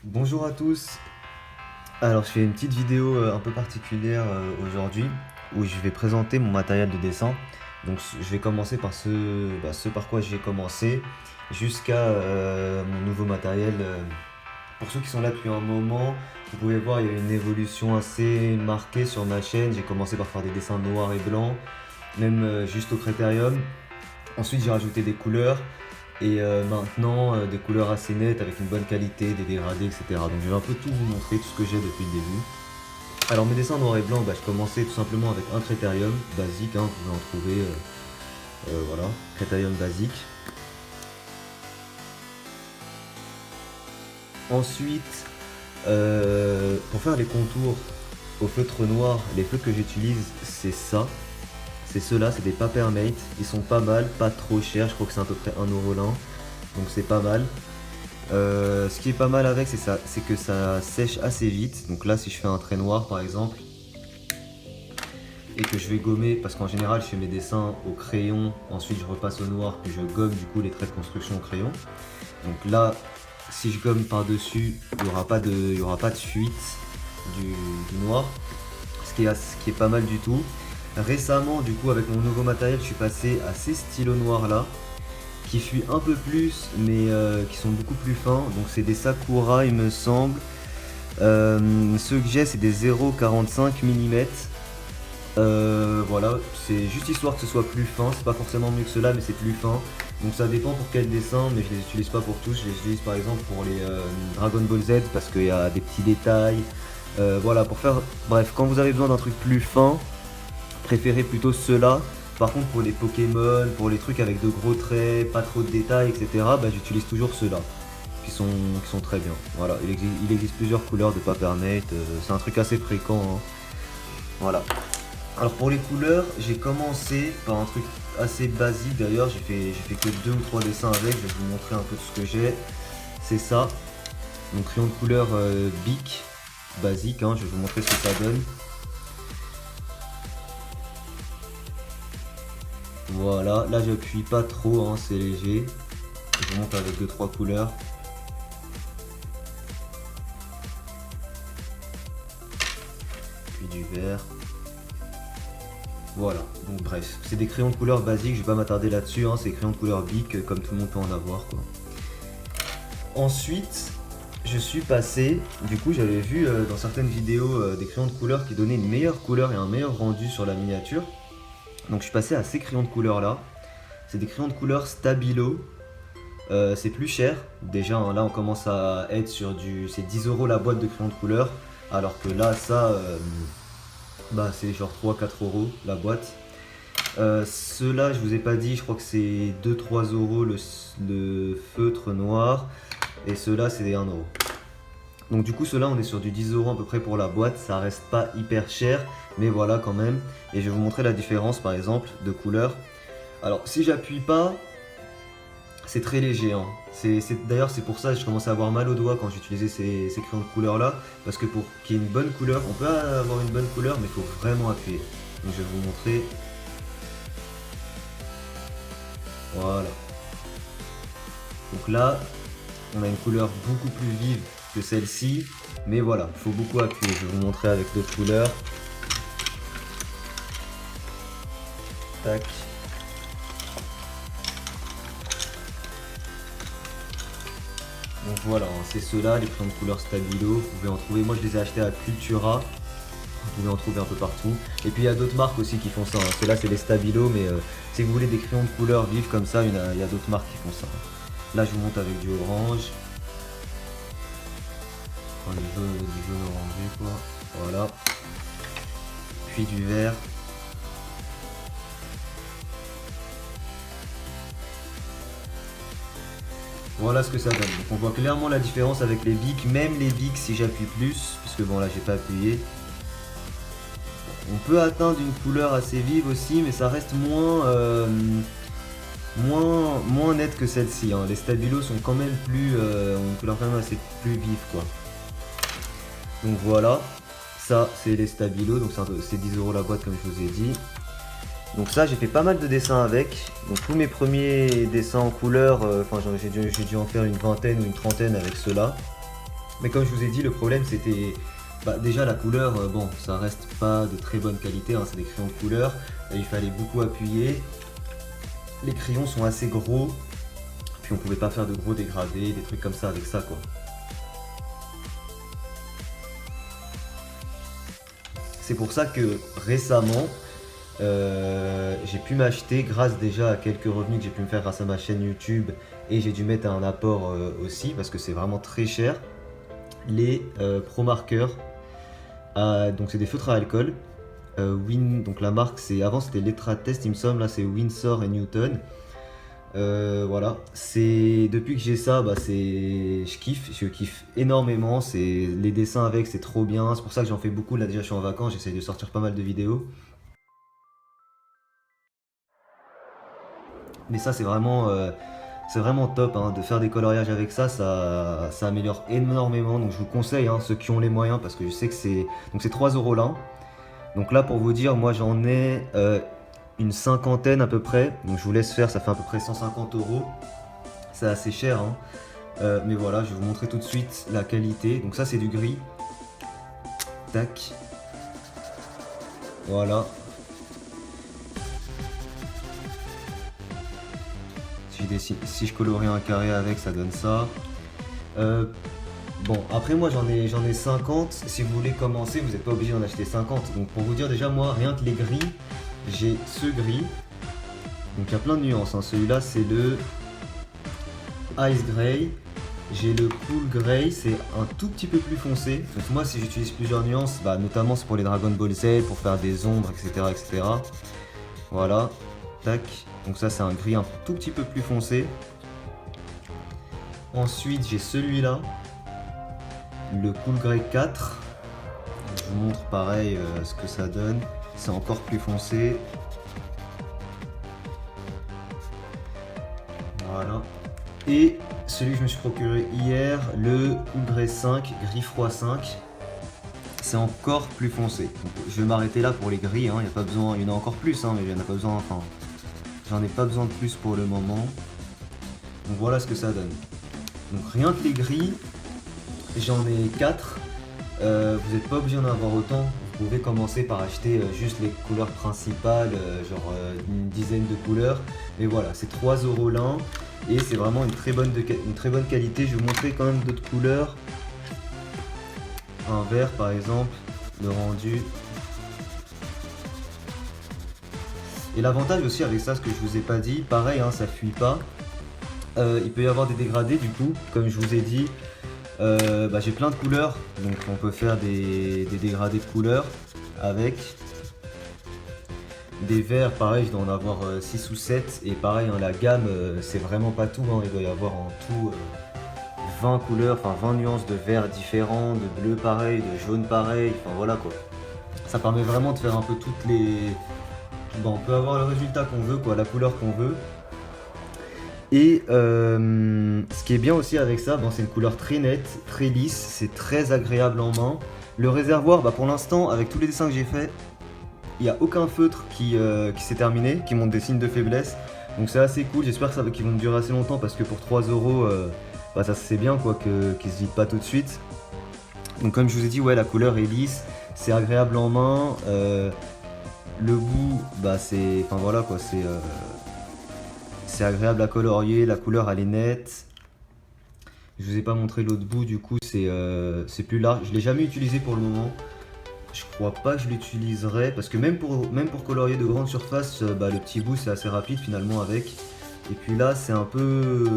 Bonjour à tous. Alors je fais une petite vidéo un peu particulière aujourd'hui où je vais présenter mon matériel de dessin. Donc je vais commencer par ce par quoi j'ai commencé jusqu'à mon nouveau matériel. Pour ceux qui sont là depuis un moment, vous pouvez voir il y a une évolution assez marquée sur ma chaîne. J'ai commencé par faire des dessins noirs et blancs, même juste au critérium. Ensuite j'ai rajouté des couleurs. Et maintenant, des couleurs assez nettes avec une bonne qualité, des dégradés, etc. Donc je vais un peu tout vous montrer, tout ce que j'ai depuis le début. Alors mes dessins noir et blanc, je commençais tout simplement avec un critérium basique, vous pouvez en trouver, voilà, critérium basique. Ensuite, pour faire les contours au feutre noir, les feutres que j'utilise, c'est ça. C'est ceux-là, c'est des Papermate, ils sont pas mal, pas trop chers, je crois que c'est à peu près 1€ l'un, donc c'est pas mal. Ce qui est pas mal avec, c'est que ça sèche assez vite. Donc là, si je fais un trait noir par exemple, et que je vais gommer, parce qu'en général je fais mes dessins au crayon, ensuite je repasse au noir, puis je gomme du coup les traits de construction au crayon. Donc là, si je gomme par dessus, il n'y aura pas de fuite du noir, ce qui est pas mal du tout. Récemment, du coup, avec mon nouveau matériel, je suis passé à ces stylos noirs là, qui fuient un peu plus, mais qui sont beaucoup plus fins. Donc c'est des Sakura, il me semble. Ceux que j'ai, c'est des 0,45 mm. Voilà, c'est juste histoire que ce soit plus fin. C'est pas forcément mieux que cela, mais c'est plus fin. Donc ça dépend pour quel dessin, mais je les utilise pas pour tous. Je les utilise par exemple pour les Dragon Ball Z parce qu'il y a des petits détails. Voilà, pour faire. Bref, quand vous avez besoin d'un truc plus fin, préférez plutôt ceux-là. Par contre, pour les Pokémon, pour les trucs avec de gros traits, pas trop de détails, etc., j'utilise toujours ceux-là, qui sont très bien. Voilà, il existe plusieurs couleurs de Papermate, c'est un truc assez fréquent, hein. Voilà. Alors pour les couleurs, j'ai commencé par un truc assez basique d'ailleurs, j'ai fait que 2 ou 3 dessins avec, je vais vous montrer un peu tout ce que j'ai. C'est ça, donc crayon de couleur Bic, basique, je vais vous montrer ce que ça donne. Voilà, là j'appuie pas trop, c'est léger. Je monte avec 2-3 couleurs. Puis du vert. Voilà, donc bref, c'est des crayons de couleur basiques, je vais pas m'attarder là-dessus, c'est des crayons de couleur Bic comme tout le monde peut en avoir quoi. Ensuite, je suis passé, du coup j'avais vu dans certaines vidéos des crayons de couleur qui donnaient une meilleure couleur et un meilleur rendu sur la miniature. Donc je suis passé à ces crayons de couleur là. C'est des crayons de couleur Stabilo. C'est plus cher. Déjà là on commence à être sur c'est 10€ la boîte de crayons de couleur. Alors que là ça c'est genre 3-4€ la boîte. Ceux-là je vous ai pas dit, je crois que c'est 2-3€ le feutre noir. Et ceux-là c'est 1€. Donc du coup ceux-là on est sur du 10€ à peu près pour la boîte. Ça reste pas hyper cher, mais voilà quand même. Et je vais vous montrer la différence par exemple de couleur. Alors si j'appuie pas, c'est très léger. D'ailleurs c'est pour ça que je commençais à avoir mal aux doigts quand j'utilisais ces crayons de couleur là. Parce que pour qu'il y ait une bonne couleur, on peut avoir une bonne couleur mais il faut vraiment appuyer. Donc je vais vous montrer. Voilà. Donc là, on a une couleur beaucoup plus vive que celle-ci. Mais voilà, il faut beaucoup appuyer. Je vais vous montrer avec d'autres couleurs. Tac. Donc voilà, c'est ceux-là, les crayons de couleur Stabilo. Vous pouvez en trouver, moi je les ai achetés à Cultura. Vous pouvez en trouver un peu partout. Et puis il y a d'autres marques aussi qui font ça. Ceux-là c'est les Stabilo, mais si vous voulez des crayons de couleur vives comme ça, il y a d'autres marques qui font ça. Là je vous monte avec du orange. Enfin, du jaune orangé quoi. Voilà. Puis du vert. Voilà ce que ça donne. Donc on voit clairement la différence avec les Bic. Même les Bic si j'appuie plus, puisque bon là j'ai pas appuyé. On peut atteindre une couleur assez vive aussi, mais ça reste moins net que celle-ci. Les Stabilo sont quand même plus, ont une couleur quand même assez plus vive quoi. Donc voilà, ça c'est les Stabilo, donc c'est 10€ la boîte comme je vous ai dit. Donc ça j'ai fait pas mal de dessins avec. Donc tous mes premiers dessins en couleur, j'ai dû en faire une vingtaine ou une trentaine avec ceux-là. Mais comme je vous ai dit, le problème c'était déjà la couleur, bon, ça reste pas de très bonne qualité, hein, c'est des crayons de couleur, il fallait beaucoup appuyer. Les crayons sont assez gros, puis on pouvait pas faire de gros dégradés, des trucs comme ça avec ça quoi. C'est pour ça que récemment, j'ai pu m'acheter, grâce déjà à quelques revenus que j'ai pu me faire grâce à ma chaîne YouTube, et j'ai dû mettre un apport aussi parce que c'est vraiment très cher, les Pro Markers. Donc c'est des feutres à alcool. Donc la marque, avant c'était Letra Test il me semble, là c'est Winsor et Newton. Voilà, depuis que j'ai ça, je kiffe énormément. Les dessins avec, c'est trop bien. C'est pour ça que j'en fais beaucoup. Là déjà, je suis en vacances, j'essaie de sortir pas mal de vidéos. Mais ça, c'est vraiment top hein, de faire des coloriages avec ça. Ça améliore énormément. Donc je vous conseille, hein, ceux qui ont les moyens, parce que je sais que c'est 3 € là. Donc là, pour vous dire, moi j'en ai une cinquantaine à peu près. Donc je vous laisse faire, ça fait à peu près 150 €. C'est assez cher, hein. Mais voilà, je vais vous montrer tout de suite la qualité. Donc ça, c'est du gris. Tac. Voilà. Si je colorie un carré avec, ça donne ça. Bon, après moi j'en ai 50. Si vous voulez commencer, vous n'êtes pas obligé d'en acheter 50. Donc pour vous dire déjà, moi, rien que les gris, j'ai ce gris. Donc il y a plein de nuances, hein. Celui-là, c'est le Ice Gray. J'ai le Cool Gray, c'est un tout petit peu plus foncé. Donc moi, si j'utilise plusieurs nuances, notamment c'est pour les Dragon Ball Z, pour faire des ombres, etc. etc. Voilà, tac. Donc ça, c'est un gris un tout petit peu plus foncé. Ensuite, j'ai celui-là, le Cool Grey 4. Je vous montre pareil ce que ça donne. C'est encore plus foncé. Voilà. Et celui que je me suis procuré hier, le Cool Grey 5, gris froid 5. C'est encore plus foncé. Donc, je vais m'arrêter là pour les gris, hein. Il y a pas besoin, il y en a encore plus, hein, mais il y en a pas besoin, enfin, j'en ai pas besoin de plus pour le moment. Donc voilà ce que ça donne. Donc rien que les gris, j'en ai 4. Vous n'êtes pas obligé d'en avoir autant. Vous pouvez commencer par acheter juste les couleurs principales, genre une dizaine de couleurs. Mais voilà, c'est 3 € l'un. Et c'est vraiment une très bonne qualité. Je vais vous montrer quand même d'autres couleurs. Un vert par exemple, le rendu. Et l'avantage aussi avec ça, ce que je vous ai pas dit, pareil, hein, ça fuit pas. Il peut y avoir des dégradés du coup, comme je vous ai dit. J'ai plein de couleurs, donc on peut faire des dégradés de couleurs avec. Des verts, pareil, je dois en avoir 6 ou 7. Et pareil, hein, la gamme, c'est vraiment pas tout, hein, il doit y avoir en tout 20 couleurs, enfin 20 nuances de vert différents, de bleu pareil, de jaune pareil, enfin voilà quoi. Ça permet vraiment de faire un peu toutes les... Bon, on peut avoir le résultat qu'on veut, quoi, la couleur qu'on veut. Et ce qui est bien aussi avec ça, c'est une couleur très nette, très lisse, c'est très agréable en main. Le réservoir, pour l'instant, avec tous les dessins que j'ai faits, il n'y a aucun feutre qui s'est terminé, qui montre des signes de faiblesse. Donc c'est assez cool, j'espère qu'ils vont durer assez longtemps parce que pour 3 €, ça c'est bien quoi, qu'ils se vident pas tout de suite. Donc comme je vous ai dit, ouais, la couleur est lisse, c'est agréable en main. Le bout, c'est... Enfin voilà quoi, c'est agréable à colorier, la couleur elle est nette. Je vous ai pas montré l'autre bout, du coup c'est plus large. Je l'ai jamais utilisé pour le moment. Je crois pas que je l'utiliserai parce que même pour colorier de grandes surfaces, le petit bout c'est assez rapide finalement avec. Et puis là c'est un peu...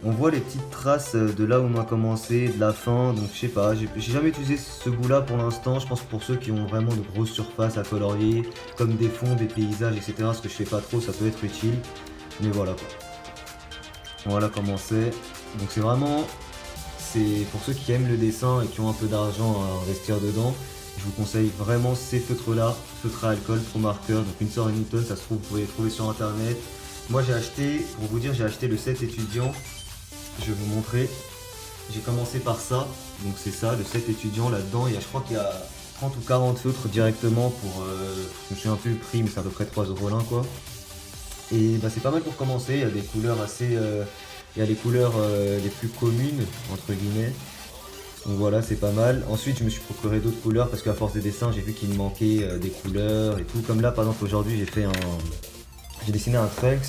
On voit les petites traces de là où on a commencé, de la fin, donc je sais pas, j'ai jamais utilisé ce bout là pour l'instant. Je pense que pour ceux qui ont vraiment de grosses surfaces à colorier, comme des fonds, des paysages, etc. Ce que je fais pas trop, ça peut être utile. Mais voilà quoi. Voilà comment c'est. Donc c'est vraiment... C'est pour ceux qui aiment le dessin et qui ont un peu d'argent à investir dedans, je vous conseille vraiment ces feutres-là, feutres à alcool, Pro Marker, donc Winsor et Newton, ça se trouve, vous pouvez les trouver sur internet. Moi j'ai acheté, pour vous dire, j'ai acheté le set étudiant, je vais vous montrer. J'ai commencé par ça, donc c'est ça, le set étudiant là-dedans, je crois qu'il y a 30 ou 40 feutres directement pour, je me souviens plus le prix, mais c'est à peu près 3 € l'un quoi. Et c'est pas mal pour commencer, il y a des couleurs Il y a les couleurs les plus communes, entre guillemets. Donc voilà, c'est pas mal. Ensuite, je me suis procuré d'autres couleurs parce qu'à force des dessins, j'ai vu qu'il me manquait des couleurs et tout. Comme là, par exemple, aujourd'hui, j'ai dessiné un Trunks.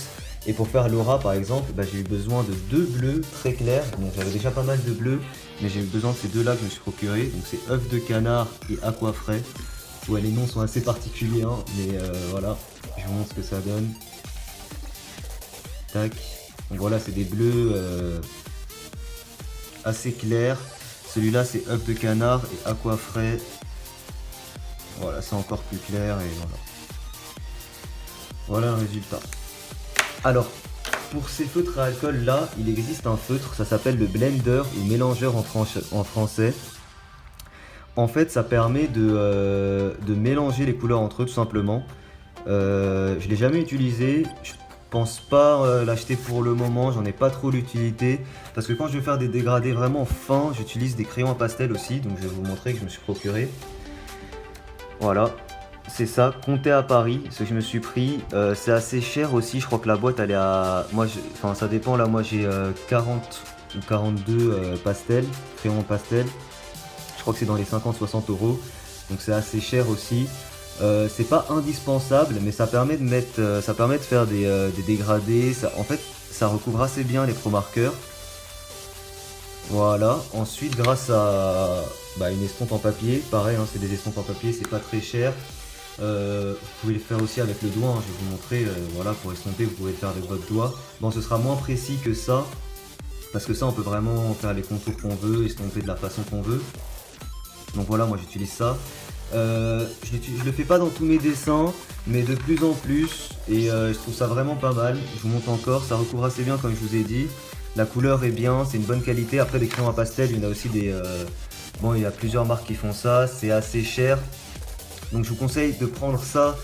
Et pour faire l'aura, par exemple, bah, j'ai eu besoin de deux bleus très clairs. Donc j'avais déjà pas mal de bleus, mais j'ai eu besoin de ces deux-là que je me suis procuré. Donc c'est œuf de canard et aqua frais. Ouais, les noms sont assez particuliers, hein, mais voilà. Je vous montre ce que ça donne. Tac. Donc voilà, c'est des bleus assez clairs. Celui-là, c'est œuf de canard et aqua frais. Voilà, c'est encore plus clair et voilà. Voilà le résultat. Alors, pour ces feutres à alcool là, il existe un feutre, ça s'appelle le blender ou mélangeur en français. En fait, ça permet de mélanger les couleurs entre eux tout simplement. Je l'ai jamais utilisé, je pense pas l'acheter pour le moment, j'en ai pas trop l'utilité. Parce que quand je veux faire des dégradés vraiment fins, j'utilise des crayons à pastel aussi, donc je vais vous montrer que je me suis procuré. Voilà. C'est ça, compté à Paris, ce que je me suis pris. C'est assez cher aussi, je crois que la boîte elle est à... Enfin ça dépend, là moi j'ai 40 ou 42 pastels, crayons pastel. Je crois que c'est dans les 50-60 euros, donc c'est assez cher aussi. C'est pas indispensable, mais ça permet de mettre, ça permet de faire des dégradés. En fait, ça recouvre assez bien les pro marqueurs. Voilà, ensuite grâce à une estompe en papier, pareil, hein, c'est des estompes en papier, c'est pas très cher. Vous pouvez le faire aussi avec le doigt, hein, je vais vous montrer, voilà, pour estomper vous pouvez le faire avec votre doigt. Bon, ce sera moins précis que ça, parce que ça on peut vraiment faire les contours qu'on veut, estomper de la façon qu'on veut. Donc voilà, moi j'utilise ça. Je le fais pas dans tous mes dessins, mais de plus en plus, et je trouve ça vraiment pas mal. Je vous montre encore, ça recouvre assez bien comme je vous ai dit. La couleur est bien, c'est une bonne qualité. Après des crayons à pastel, il y en a aussi des... Bon, il y a plusieurs marques qui font ça, c'est assez cher. Donc je vous conseille de prendre ça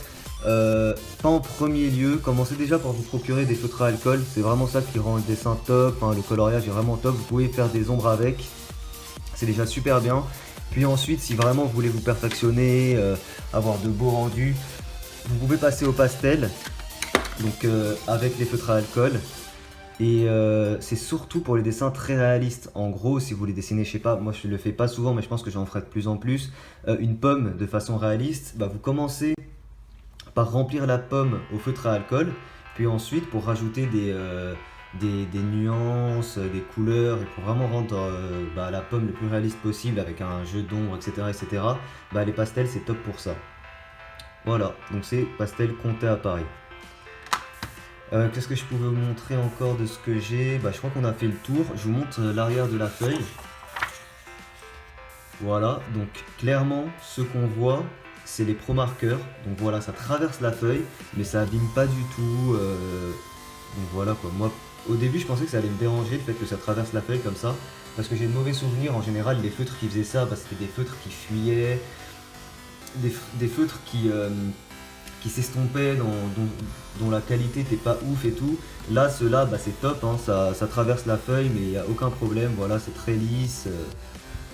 pas en premier lieu. Commencez déjà par vous procurer des feutres à alcool. C'est vraiment ça qui rend le dessin top, hein, le coloriage est vraiment top. Vous pouvez faire des ombres avec, c'est déjà super bien. Puis ensuite, si vraiment vous voulez vous perfectionner, avoir de beaux rendus, vous pouvez passer au pastel, donc avec les feutres à alcool. Et c'est surtout pour les dessins très réalistes. En gros, si vous voulez dessiner, je sais pas, moi je le fais pas souvent, mais je pense que j'en ferai de plus en plus, une pomme de façon réaliste, bah, vous commencez par remplir la pomme au feutre à alcool, puis ensuite pour rajouter des nuances, des couleurs, et pour vraiment rendre la pomme le plus réaliste possible avec un jeu d'ombre, etc., bah, les pastels c'est top pour ça. Voilà, donc c'est pastel compté à Paris. Qu'est-ce que je pouvais vous montrer encore de ce que j'ai? Je crois qu'on a fait le tour. Je vous montre l'arrière de la feuille. Voilà, donc clairement, ce qu'on voit, c'est les pro marqueurs. Donc voilà, ça traverse la feuille, mais ça abîme pas du tout. Donc voilà quoi. Moi, au début, je pensais que ça allait me déranger le fait que ça traverse la feuille comme ça. Parce que j'ai de mauvais souvenirs. En général, les feutres qui faisaient ça, c'était des feutres qui fuyaient. Des feutres qui s'estompaient, dont la qualité n'était pas ouf et tout. Là, ceux-là, c'est top, hein, ça traverse la feuille, mais il n'y a aucun problème, voilà, c'est très lisse.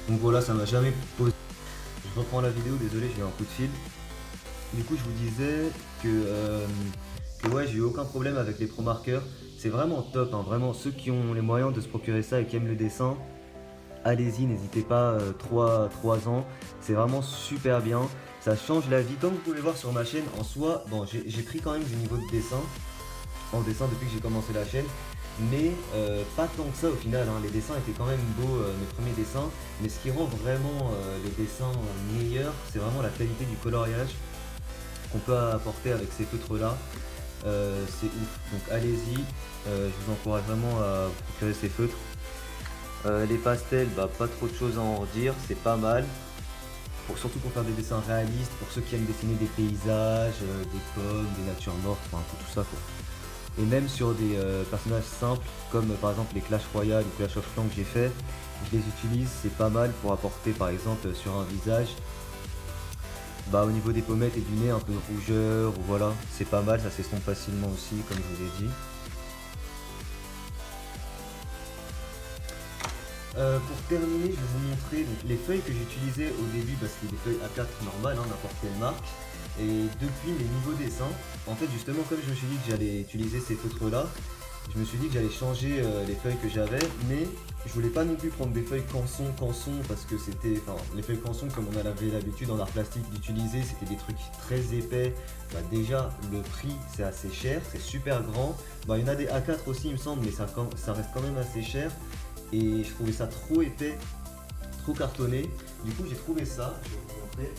Donc voilà, ça m'a jamais posé. Je reprends la vidéo, désolé, j'ai eu un coup de fil. Du coup, je vous disais que ouais, j'ai eu aucun problème avec les pro marqueurs. C'est vraiment top, hein, vraiment, ceux qui ont les moyens de se procurer ça et qui aiment le dessin, allez-y, n'hésitez pas, 3 ans, c'est vraiment super bien. Ça change la vie, comme vous pouvez voir sur ma chaîne en soi. Bon, j'ai pris quand même du niveau de dessin en dessin depuis que j'ai commencé la chaîne, mais pas tant que ça au final, hein. Les dessins étaient quand même beaux, mes premiers dessins, mais ce qui rend vraiment les dessins meilleurs, c'est vraiment la qualité du coloriage qu'on peut apporter avec ces feutres là. C'est ouf, donc allez-y, je vous encourage vraiment à procurer ces feutres. Les pastels, pas trop de choses à en redire, c'est pas mal. Surtout pour faire des dessins réalistes, pour ceux qui aiment dessiner des paysages, des pommes, des natures mortes, enfin tout ça quoi. Et même sur des personnages simples, comme par exemple les Clash Royale ou Clash of Clans que j'ai fait, je les utilise, c'est pas mal pour apporter par exemple sur un visage, au niveau des pommettes et du nez un peu de rougeur, ou voilà, c'est pas mal, ça s'estompe facilement aussi comme je vous ai dit. Pour terminer, je vais vous montrer donc, les feuilles que j'utilisais au début, c'était des feuilles A4 normales, hein, n'importe quelle marque. Et depuis mes nouveaux dessins, en fait justement comme je me suis dit que j'allais utiliser ces feutres là, je me suis dit que j'allais changer les feuilles que j'avais, mais je voulais pas non plus prendre des feuilles canson parce que c'était, enfin, les feuilles canson comme on avait l'habitude en art plastique d'utiliser, c'était des trucs très épais. Bah déjà le prix c'est assez cher, c'est super grand. Bah il y en a des A4 aussi il me semble, mais ça reste quand même assez cher. Et je trouvais ça trop épais, trop cartonné. Du coup j'ai trouvé ça, je vais vous montrer.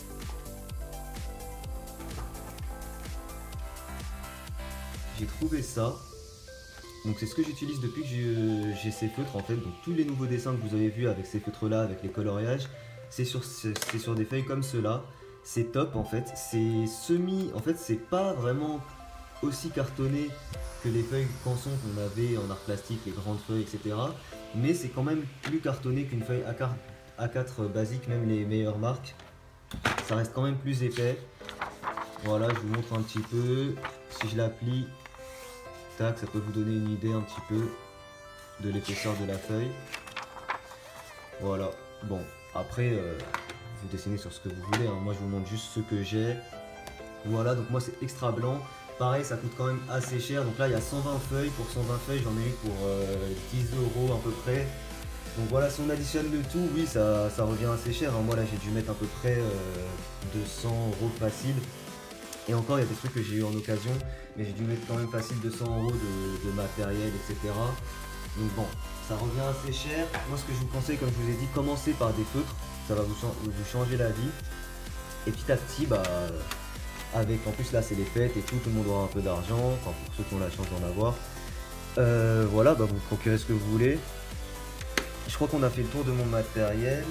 J'ai trouvé ça. Donc c'est ce que j'utilise depuis que j'ai ces feutres en fait. Donc tous les nouveaux dessins que vous avez vus avec ces feutres là, avec les coloriages, c'est sur des feuilles comme ceux-là. C'est top en fait. C'est semi. En fait c'est pas vraiment aussi cartonné que les feuilles canson qu'on avait en art plastique, les grandes feuilles, etc. Mais c'est quand même plus cartonné qu'une feuille A4 basique, même les meilleures marques. Ça reste quand même plus épais. Voilà, je vous montre un petit peu. Si je l'applique, tac, ça peut vous donner une idée un petit peu de l'épaisseur de la feuille. Voilà, bon, après, vous dessinez sur ce que vous voulez, hein. Moi je vous montre juste ce que j'ai. Voilà, donc moi c'est extra blanc. Pareil, ça coûte quand même assez cher. Donc là, il y a 120 feuilles. Pour 120 feuilles, j'en ai eu pour 10 € à peu près. Donc voilà, si on additionne le tout, oui, ça revient assez cher, hein. Moi là, j'ai dû mettre à peu près 200 € facile. Et encore, il y a des trucs que j'ai eu en occasion, mais j'ai dû mettre quand même facile 200 € de matériel, etc. Donc bon, ça revient assez cher. Moi, ce que je vous conseille, comme je vous ai dit, commencez par des feutres. Ça va vous changer la vie. Et petit à petit, bah, avec, en plus là, c'est les fêtes et tout le monde aura un peu d'argent. Enfin, pour ceux qui ont la chance d'en avoir. Voilà, bah, vous procurez ce que vous voulez. Je crois qu'on a fait le tour de mon matériel.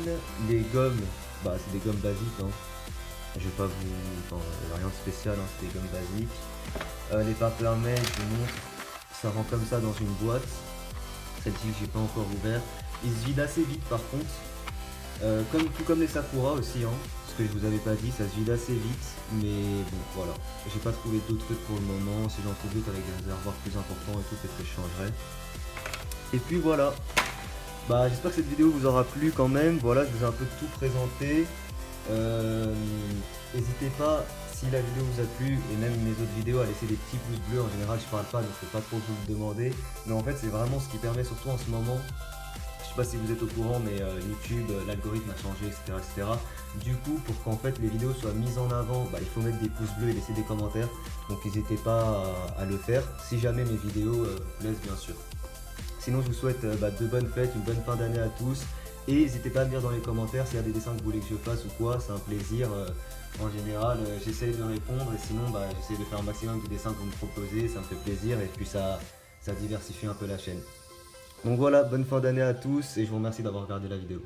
Les gommes, bah, c'est des gommes basiques, hein. Je vais pas vous... Enfin, il n'y a rien de spécial, hein, c'est des gommes basiques. Les papier-mâché, je vous montre, ça rend comme ça dans une boîte. Celle-ci que j'ai pas encore ouvert. Il se vide assez vite par contre. Tout comme les Sakura aussi, hein. Ce que je vous avais pas dit, ça se vide assez vite. Mais bon, voilà. J'ai pas trouvé d'autres trucs pour le moment. Si j'en trouve d'autres avec des réservoirs plus importants et tout, peut-être que je changerai. Et puis voilà. Bah, j'espère que cette vidéo vous aura plu quand même. Voilà, je vous ai un peu tout présenté. N'hésitez pas, si la vidéo vous a plu, et même mes autres vidéos, à laisser des petits pouces bleus. En général, je parle pas, donc je peux pas trop vous le demander. Mais en fait, c'est vraiment ce qui permet, surtout en ce moment. Je sais pas si vous êtes au courant, mais YouTube, l'algorithme a changé, etc., etc. Du coup, pour qu'en fait les vidéos soient mises en avant, bah, il faut mettre des pouces bleus et laisser des commentaires. Donc n'hésitez pas à le faire, si jamais mes vidéos vous plaisent, bien sûr. Sinon, je vous souhaite de bonnes fêtes, une bonne fin d'année à tous. Et n'hésitez pas à me dire dans les commentaires s'il y a des dessins que vous voulez que je fasse ou quoi, c'est un plaisir. En général, j'essaye de répondre et sinon, bah, j'essaye de faire un maximum de dessins que vous me proposez, ça me fait plaisir et puis ça diversifie un peu la chaîne. Donc voilà, bonne fin d'année à tous et je vous remercie d'avoir regardé la vidéo.